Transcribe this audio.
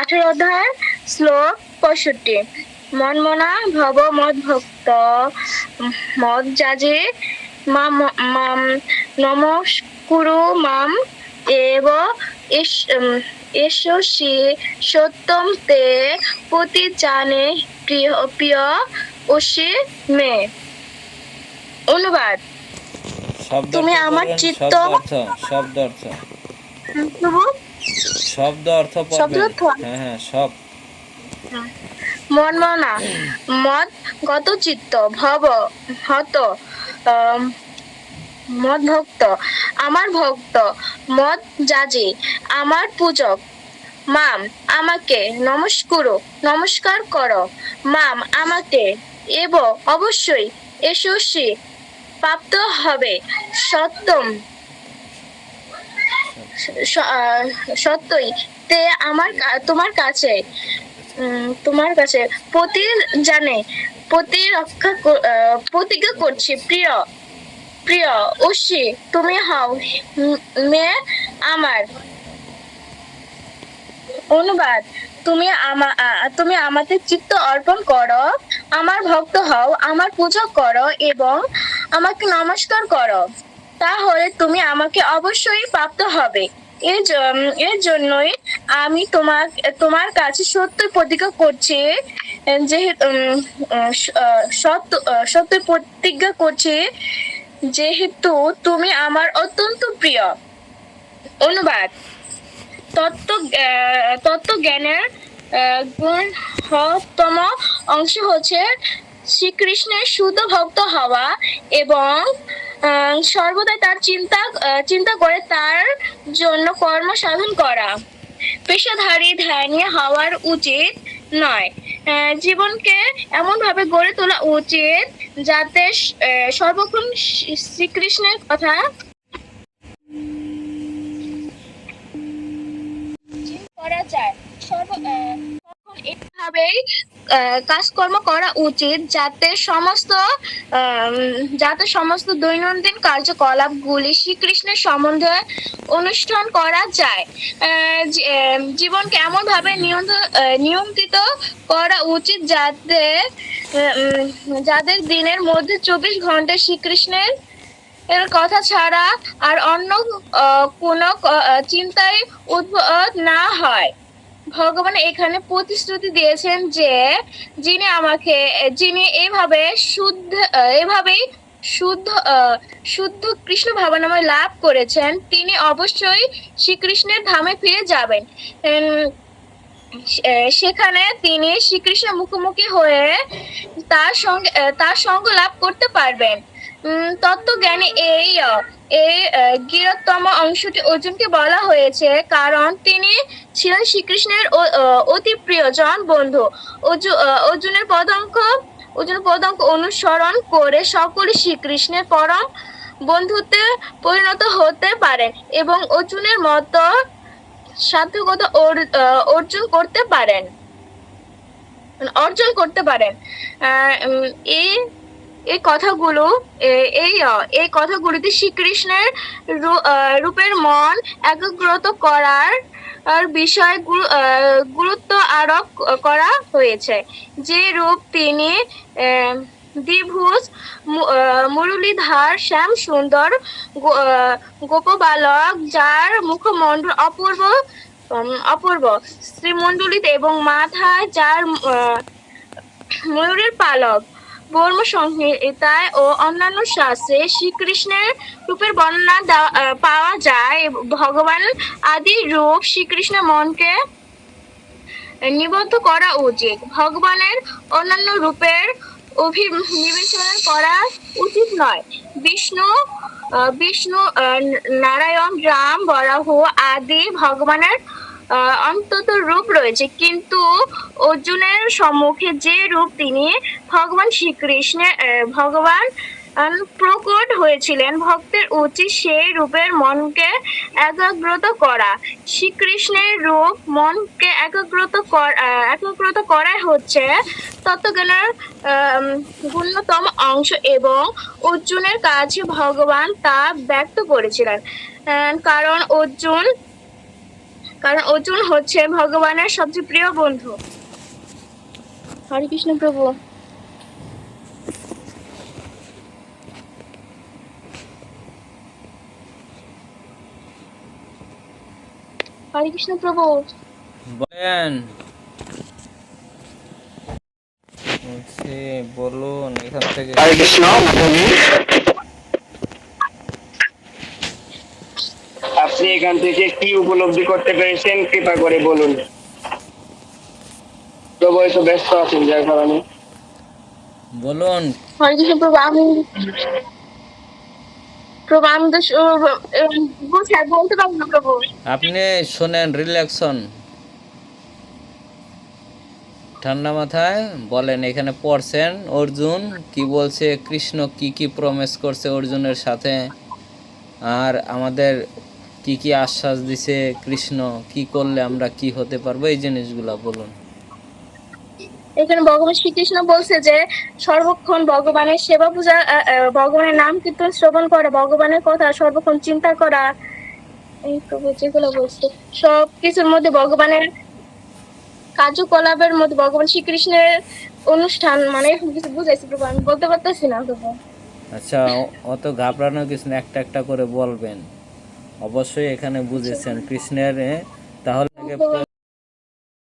18 অধ্যায় শ্লোক 65। মনমনা ভব মদ ভক্ত মদ যাজে মাম নমস্কুরু মাম এব এষসি সত্যম তে পতিজানে প্রিয় প্রিয় ওষি মে। অনুবাদ: তুমি আমার চিত্ত শব্দ অর্থ শব্দ অর্থ হ্যাঁ সব। মনমনা মদ গত চিত্ত, ভব হত মদ ভক্ত আমার ভক্ত, মদ যাজে আমার পূজক, মাম আমাকে, নমস্কুরু নমস্কার করো, মাম আমাকে, এব অবশ্যই, এষসি প্রাপ্ত হবে, সত্যম সত্যই, তে আমার তোমার কাছে প্রতি জানে প্রতিজ্ঞা করছি, প্রিয় প্রিয় ওষি তুমি হও মে আমার। অনুবাদ: তুমি আমাকে চিত্ত অর্পণ করো, আমার ভক্ত হও, আমার পূজা করো এবং আমাকে নমস্কার করো, তাহলে তুমি আমাকে অবশ্যই প্রাপ্ত হবে। এর জন্যই আমি তোমার কাছে সত্য প্রতিজ্ঞা করছি, সত্য প্রতিজ্ঞা করছি, যেহেতু তুমি আমার অত্যন্ত প্রিয়। অনুবাদ: তত্ত্বজ্ঞানের গুণতম অংশ হচ্ছে শ্রীকৃষ্ণের শুদ্ধ ভক্ত হওয়া এবং সর্বদাই তার চিন্তা করে তার জন্য কর্ম সাধন করা। পেশাধারী ধ্যানী হওয়ার উচিত নয়, জীবনকে এমন ভাবে গড়ে তোলা উচিত যাতে সর্বক্ষণ শ্রীকৃষ্ণের কথা করা যায়। এভাবেই কাজকর্ম করা উচিত যাতে সমস্ত দৈনন্দিন কার্যকলাপগুলি শ্রীকৃষ্ণের সম্বন্ধে অনুষ্ঠান করা যায়। জীবনকে এমন ভাবে নিয়ন্ত্রিত করা উচিত যাদের দিনের মধ্যে 24 ঘন্টা শ্রীকৃষ্ণের এর কথা ছাড়া আর অন্য কোনো চিন্তায় উদ্ভব না হয়। ভগবান এখানে প্রতিশ্রুতি দিয়েছেন যে যিনি এভাবেই শুদ্ধ কৃষ্ণ ভাবনাময় লাভ করেছেন, তিনি অবশ্যই শ্রীকৃষ্ণের ধামে ফিরে যাবেন। সেখানে তিনি শ্রীকৃষ্ণের মুখোমুখি হয়ে তার সঙ্গ লাভ করতে পারবেন। তত্ত্বজ্ঞানী এই গিরোত্তম অংশটি অর্জুনকে বলা হয়েছে, কারণ তিনি ছিলেন শ্রীকৃষ্ণের অতি প্রিয়জন বন্ধু। অর্জুনের পদাঙ্ক অনুসরণ করে সকলে শ্রীকৃষ্ণের পরম বন্ধুত্বে পরিণত হতে পারেন এবং অর্জুনের মতো সার্থকতা অর্জন করতে পারেন। এই কথাগুলিতে শ্রীকৃষ্ণের রূপের মন একাগ্রত করার বিষয়ে গুরুত্ব আরোপ করা হয়েছে। যে রূপ তিনি দ্বিভুজ, মুরলীধর, শ্যাম সুন্দর গোপবালক, যার মুখমণ্ডল অপূর্ব শ্রীমণ্ডলিত এবং মাথায় যার ময়ূরের পালক। ব্রহ্ম সংহিতায় ও অন্যান্য শাস্ত্রে শ্রীকৃষ্ণের রূপের বর্ণনা পাওয়া যায়। ভগবান আদি রূপ শ্রীকৃষ্ণের মনকে নিবদ্ধ করা উচিত। ভগবানের অন্যান্য রূপের অভিবিবেচনা করা উচিত নয়। বিষ্ণু, নারায়ণ, রাম, বরাহ আদি ভগবানের অন্তত রূপ রয়েছে, কিন্তু অর্জুনের সম্মুখে যে রূপ তিনি ভগবান প্রকট হয়েছিলেন, ভক্তের উচিত সেই রূপের মনকে একাগ্রত করা। শ্রীকৃষ্ণের রূপ মনকে একাগ্রত করাই হচ্ছে তত্ত্বজ্ঞানের গুণতম অংশ এবং অর্জুনের কাছে ভগবান তা ব্যক্ত করেছিলেন, কারণ অর্জুন কারণ অর্জুন হচ্ছে ভগবানের সবচেয়ে প্রিয় বন্ধু। হরে কৃষ্ণ প্রভু। হরে কৃষ্ণ প্রভু। বলেন। বলছি, বলুন এখান থেকে। হরে কৃষ্ণ মাতাজি, আপনি এখান থেকে কি উপলব্ধি করতে পেরেছেন কৃপা করে বলুন। প্রভু হয়তো ব্যস্ত আছেন যার কারণে। বলুন। হরে কৃষ্ণ প্রভু। আমি তো বলতে পারবো না প্রভু। আপনি শোনেন, রিল্যাক্সন, ঠান্ডা মাথায় বলেন। এখানে পড়ছেন অর্জুন কি বলছে, কৃষ্ণ কি কি প্রমিস করছে অর্জুনের সাথে, আর আমাদের কি কি আশ্বাস দিছে কৃষ্ণ, কি করলে আমরা কি হতে পারবো, এই জিনিসগুলা বলুন। এখানে ভগবান শ্রীকৃষ্ণ বলছে যে সর্বক্ষণ ভগবানের সেবা পূজা, ভগবানের নাম কীর্তন শ্রবণ করা, ভগবানের কথা সর্বক্ষণ চিন্তা করা, এই প্রভু যেগুলো বলছে সব কিছুর মধ্যে ভগবানের কার্যকলাপের মধ্যে ভগবান শ্রীকৃষ্ণের অনুষ্ঠান, মানে এরকম কিছু বুঝাইছি প্রভু, আমি বলতে পারতেছি না প্রভু। আচ্ছা, অত ঘাবড়ানোর কিছু না, একটা একটা করে বলবেন। অবশ্যই এখানে বুঝেছেন কৃষ্ণের, তাহলে